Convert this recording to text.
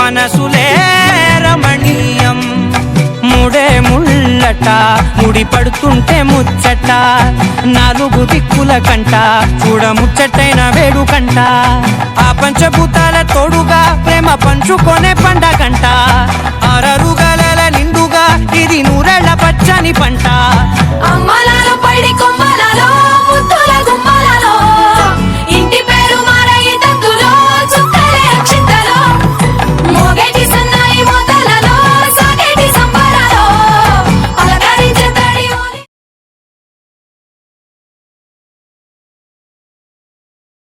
మనసులే రమణీయం ముడే ముళ్ళట ముడి పడుతుంటే ముచ్చట నాలుగు దిక్కుల కంట చూడ ముచ్చటైన వేడుకంట ఆ పంచభూతాల తోడుగా ప్రేమ పంచుకొనే పండగంట ఆరరుగల నిండుగా ఇది నూరెళ్ళ పచ్చని పంట అమ్మలాల